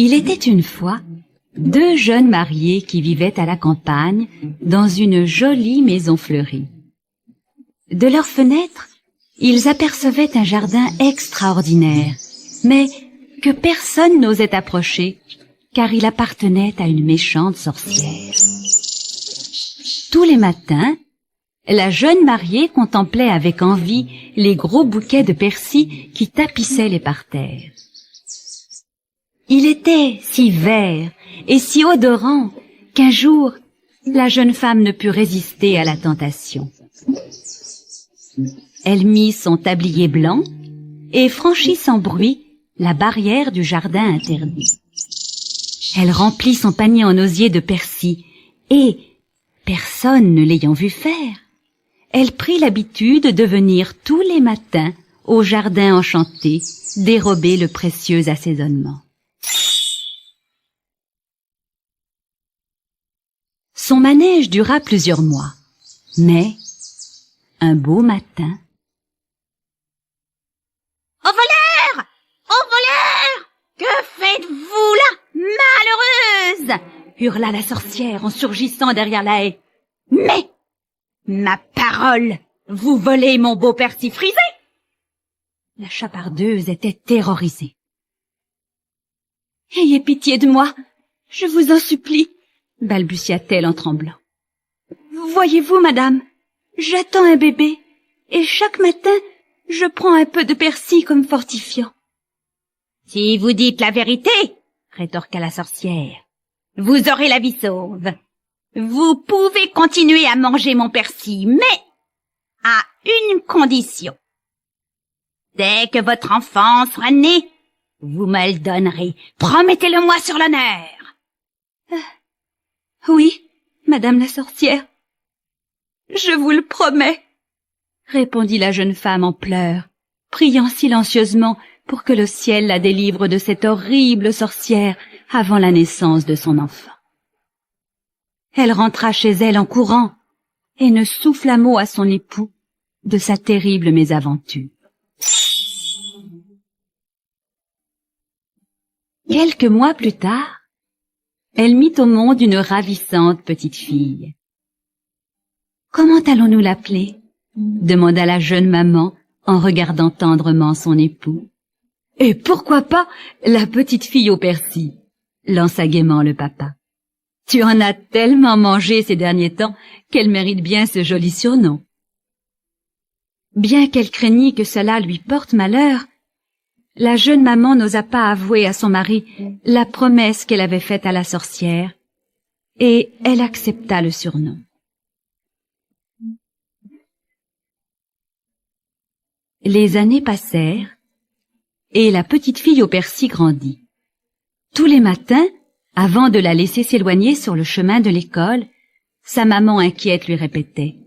Il était une fois deux jeunes mariés qui vivaient à la campagne dans une jolie maison fleurie. De leurs fenêtres, ils apercevaient un jardin extraordinaire, mais que personne n'osait approcher, car il appartenait à une méchante sorcière. Tous les matins, la jeune mariée contemplait avec envie les gros bouquets de persil qui tapissaient les parterres. Il était si vert et si odorant qu'un jour, la jeune femme ne put résister à la tentation. Elle mit son tablier blanc et franchit sans bruit la barrière du jardin interdit. Elle remplit son panier en osier de persil et, personne ne l'ayant vu faire, elle prit l'habitude de venir tous les matins au jardin enchanté dérober le précieux assaisonnement. Son manège dura plusieurs mois, mais, un beau matin... « Au voleur! Au voleur! Que faites-vous là, malheureuse ?» hurla la sorcière en surgissant derrière la haie. « Mais, ma parole, vous volez mon beau persil frisé !» La chapardeuse était terrorisée. « Ayez pitié de moi, je vous en supplie !» balbutia-t-elle en tremblant. « Voyez-vous, madame, j'attends un bébé, et chaque matin, je prends un peu de persil comme fortifiant. »« Si vous dites la vérité, rétorqua la sorcière, vous aurez la vie sauve. Vous pouvez continuer à manger mon persil, mais à une condition. Dès que votre enfant sera né, vous me le donnerez. Promettez-le-moi sur l'honneur. » Oui, madame la sorcière, je vous le promets, répondit la jeune femme en pleurs, priant silencieusement pour que le ciel la délivre de cette horrible sorcière avant la naissance de son enfant. Elle rentra chez elle en courant et ne souffla mot à son époux de sa terrible mésaventure. Quelques mois plus tard, elle mit au monde une ravissante petite fille. « Comment allons-nous l'appeler ?» demanda la jeune maman en regardant tendrement son époux. « Et pourquoi pas la petite fille au persil ?» lança gaiement le papa. « Tu en as tellement mangé ces derniers temps qu'elle mérite bien ce joli surnom. » Bien qu'elle craignît que cela lui porte malheur, la jeune maman n'osa pas avouer à son mari la promesse qu'elle avait faite à la sorcière, et elle accepta le surnom. Les années passèrent, et la petite fille au persil grandit. Tous les matins, avant de la laisser s'éloigner sur le chemin de l'école, sa maman inquiète lui répétait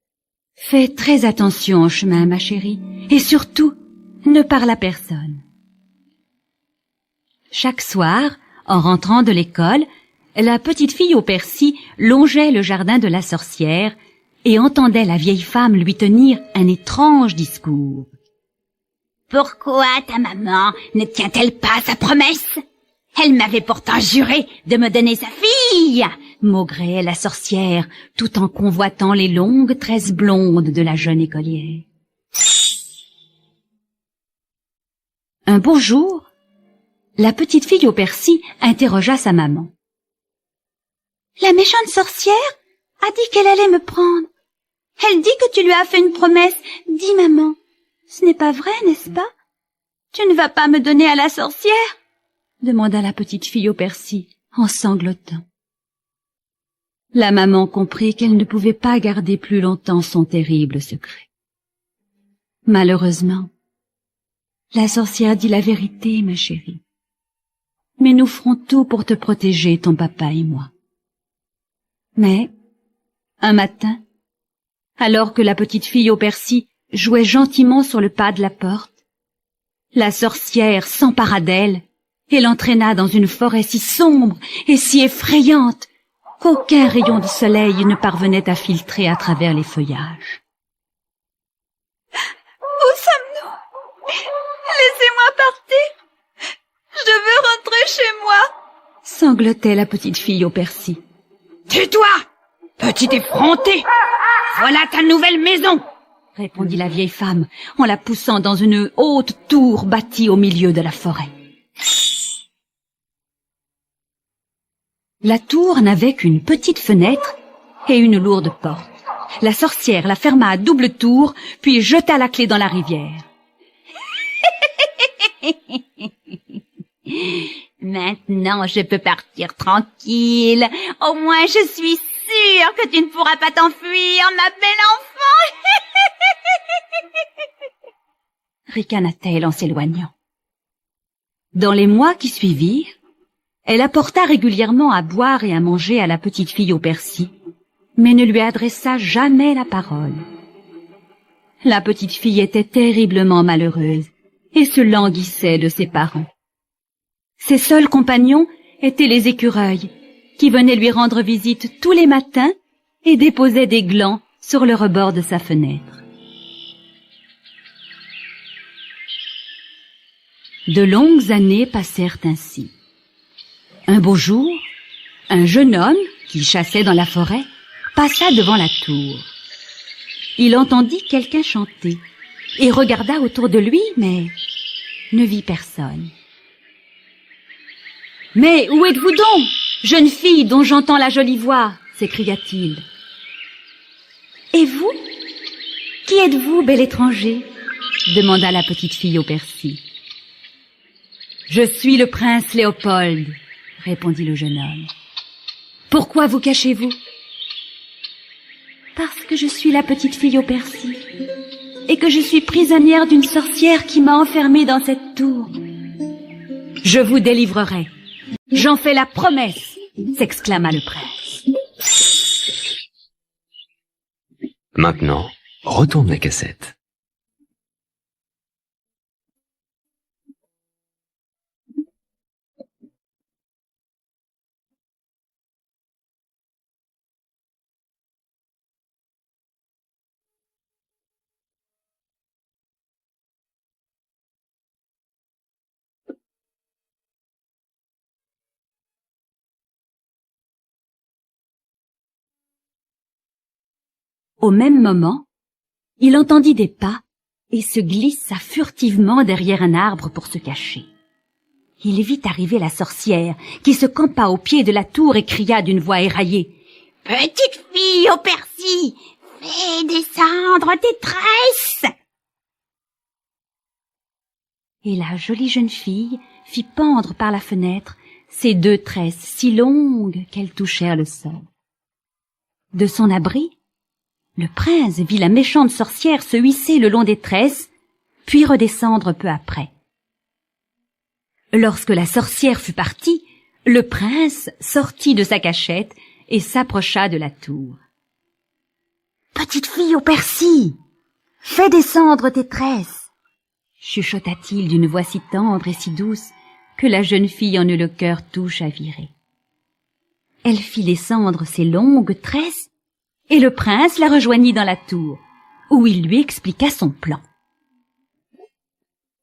« Fais très attention en chemin, ma chérie, et surtout, ne parle à personne. » Chaque soir, en rentrant de l'école, la petite fille au persil longeait le jardin de la sorcière et entendait la vieille femme lui tenir un étrange discours. « Pourquoi ta maman ne tient-elle pas sa promesse ? Elle m'avait pourtant juré de me donner sa fille !» maugréait la sorcière tout en convoitant les longues tresses blondes de la jeune écolière. Un beau jour, la petite fille au persil interrogea sa maman. « La méchante sorcière a dit qu'elle allait me prendre. Elle dit que tu lui as fait une promesse. Dis, maman, ce n'est pas vrai, n'est-ce pas? Tu ne vas pas me donner à la sorcière ?» demanda la petite fille au persil en sanglotant. La maman comprit qu'elle ne pouvait pas garder plus longtemps son terrible secret. Malheureusement, la sorcière dit la vérité, ma chérie. Mais nous ferons tout pour te protéger, ton papa et moi. Mais, un matin, alors que la petite fille au persil jouait gentiment sur le pas de la porte, la sorcière s'empara d'elle et l'entraîna dans une forêt si sombre et si effrayante qu'aucun rayon de soleil ne parvenait à filtrer à travers les feuillages. « Où sommes-nous ? Laissez-moi partir. Je veux rentrer chez moi, sanglotait la petite fille au persil. Tais-toi, petite effrontée. Voilà ta nouvelle maison, répondit la vieille femme en la poussant dans une haute tour bâtie au milieu de la forêt. La tour n'avait qu'une petite fenêtre et une lourde porte. La sorcière la ferma à double tour, puis jeta la clé dans la rivière. Maintenant, je peux partir tranquille. Au moins, je suis sûre que tu ne pourras pas t'enfuir, ma belle enfant. Ricana-t-elle en s'éloignant. Dans les mois qui suivirent, elle apporta régulièrement à boire et à manger à la petite fille au persil, mais ne lui adressa jamais la parole. La petite fille était terriblement malheureuse et se languissait de ses parents. Ses seuls compagnons étaient les écureuils, qui venaient lui rendre visite tous les matins et déposaient des glands sur le rebord de sa fenêtre. De longues années passèrent ainsi. Un beau jour, un jeune homme, qui chassait dans la forêt, passa devant la tour. Il entendit quelqu'un chanter et regarda autour de lui, mais ne vit personne. « Mais où êtes-vous donc, jeune fille dont j'entends la jolie voix ?» s'écria-t-il. « Et vous? Qui êtes-vous, bel étranger ?» demanda la petite fille au persil. « Je suis le prince Léopold, » répondit le jeune homme. « Pourquoi vous cachez-vous ?»« Parce que je suis la petite fille au persil et que je suis prisonnière d'une sorcière qui m'a enfermée dans cette tour. »« Je vous délivrerai. J'en fais la promesse !» s'exclama le prince. Maintenant, retourne la cassette. Au même moment, il entendit des pas et se glissa furtivement derrière un arbre pour se cacher. Il vit arriver la sorcière qui se campa au pied de la tour et cria d'une voix éraillée. « Petite fille au persil, fais descendre tes tresses !» Et la jolie jeune fille fit pendre par la fenêtre ses 2 tresses si longues qu'elles touchèrent le sol. De son abri, le prince vit la méchante sorcière se hisser le long des tresses, puis redescendre peu après. Lorsque la sorcière fut partie, le prince sortit de sa cachette et s'approcha de la tour. « Petite fille au persil, fais descendre tes tresses !» chuchota-t-il d'une voix si tendre et si douce que la jeune fille en eut le cœur tout chaviré. Elle fit descendre ses longues tresses et le prince la rejoignit dans la tour, où il lui expliqua son plan.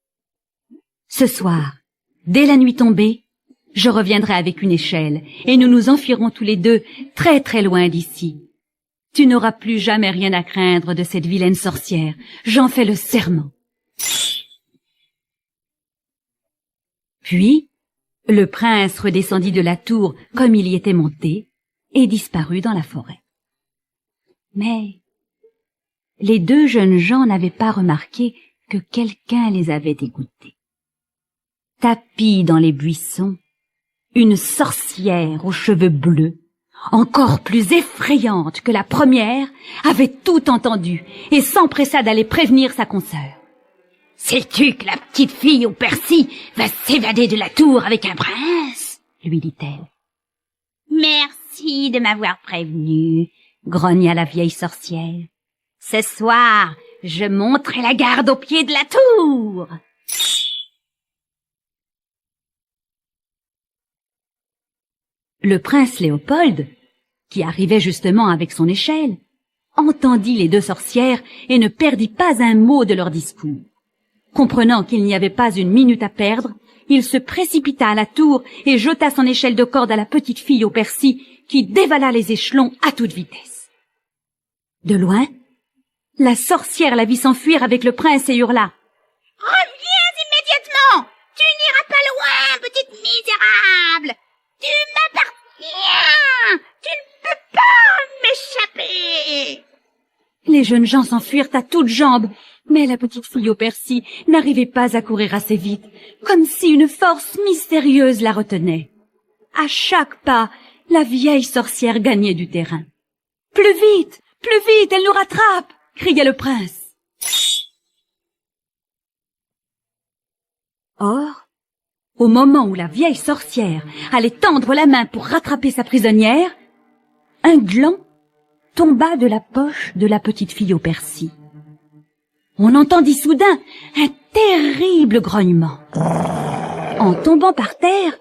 « Ce soir, dès la nuit tombée, je reviendrai avec une échelle, et nous nous enfuirons tous les deux très très loin d'ici. Tu n'auras plus jamais rien à craindre de cette vilaine sorcière, j'en fais le serment. » Puis, le prince redescendit de la tour comme il y était monté, et disparut dans la forêt. Mais les 2 jeunes gens n'avaient pas remarqué que quelqu'un les avait écoutés. Tapie dans les buissons, une sorcière aux cheveux bleus, encore plus effrayante que la première, avait tout entendu et s'empressa d'aller prévenir sa consoeur. « Sais-tu que la petite fille au persil va s'évader de la tour avec un prince ?» lui dit-elle. « Merci de m'avoir prévenue. » grogna la vieille sorcière. « Ce soir, je monterai la garde au pied de la tour. » Le prince Léopold, qui arrivait justement avec son échelle, entendit les 2 sorcières et ne perdit pas un mot de leur discours. Comprenant qu'il n'y avait pas une minute à perdre, il se précipita à la tour et jeta son échelle de corde à la petite fille au persil qui dévala les échelons à toute vitesse. De loin, la sorcière la vit s'enfuir avec le prince et hurla: « Reviens immédiatement! Tu n'iras pas loin, petite misérable! Tu m'appartiens! Tu ne peux pas m'échapper !» Les jeunes gens s'enfuirent à toutes jambes, mais la petite fille au persil n'arrivait pas à courir assez vite, comme si une force mystérieuse la retenait. À chaque pas, la vieille sorcière gagnait du terrain. « Plus vite! Plus vite! Elle nous rattrape !» criait le prince. Or, au moment où la vieille sorcière allait tendre la main pour rattraper sa prisonnière, un gland tomba de la poche de la petite fille au persil. On entendit soudain un terrible grognement. En tombant par terre,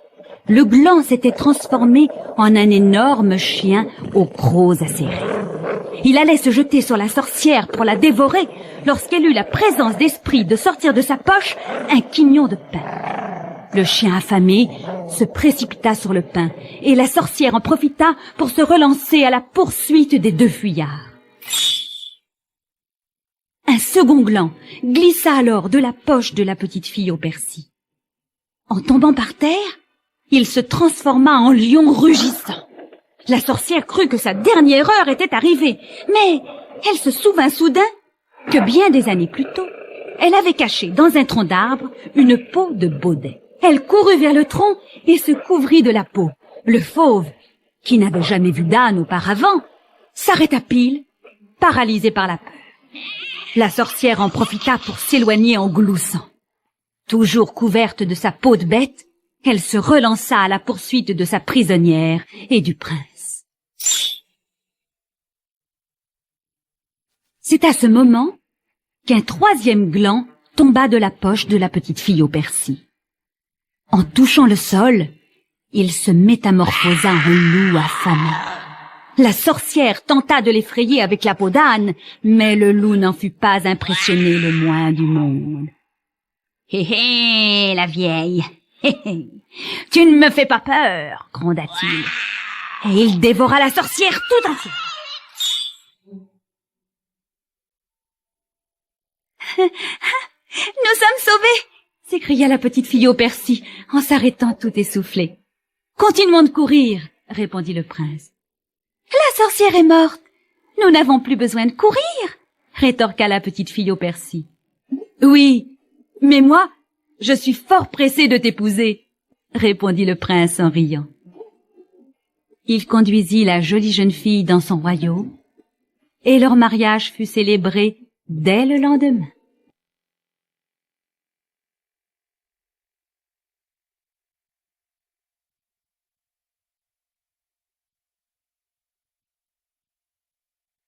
le gland s'était transformé en un énorme chien aux crocs acérés. Il allait se jeter sur la sorcière pour la dévorer lorsqu'elle eut la présence d'esprit de sortir de sa poche un quignon de pain. Le chien affamé se précipita sur le pain et la sorcière en profita pour se relancer à la poursuite des deux fuyards. Un second gland glissa alors de la poche de la petite fille au persil. En tombant par terre, il se transforma en lion rugissant. La sorcière crut que sa dernière heure était arrivée, mais elle se souvint soudain que bien des années plus tôt, elle avait caché dans un tronc d'arbre une peau de baudet. Elle courut vers le tronc et se couvrit de la peau. Le fauve, qui n'avait jamais vu d'âne auparavant, s'arrêta pile, paralysé par la peur. La sorcière en profita pour s'éloigner en gloussant. Toujours couverte de sa peau de bête, elle se relança à la poursuite de sa prisonnière et du prince. C'est à ce moment qu'un troisième gland tomba de la poche de la petite fille au persil. En touchant le sol, il se métamorphosa en loup affamé. La sorcière tenta de l'effrayer avec la peau d'âne, mais le loup n'en fut pas impressionné le moins du monde. « Hé hé, la vieille, hé hé, tu ne me fais pas peur !» gronda-t-il. Et il dévora la sorcière tout entière. « Nous sommes sauvés !» s'écria la petite fille au persil en s'arrêtant tout essoufflée. « Continuons de courir !» répondit le prince. « La sorcière est morte. Nous n'avons plus besoin de courir !» rétorqua la petite fille au persil. « Oui, mais moi, je suis fort pressé de t'épouser !» répondit le prince en riant. Il conduisit la jolie jeune fille dans son royaume, et leur mariage fut célébré dès le lendemain.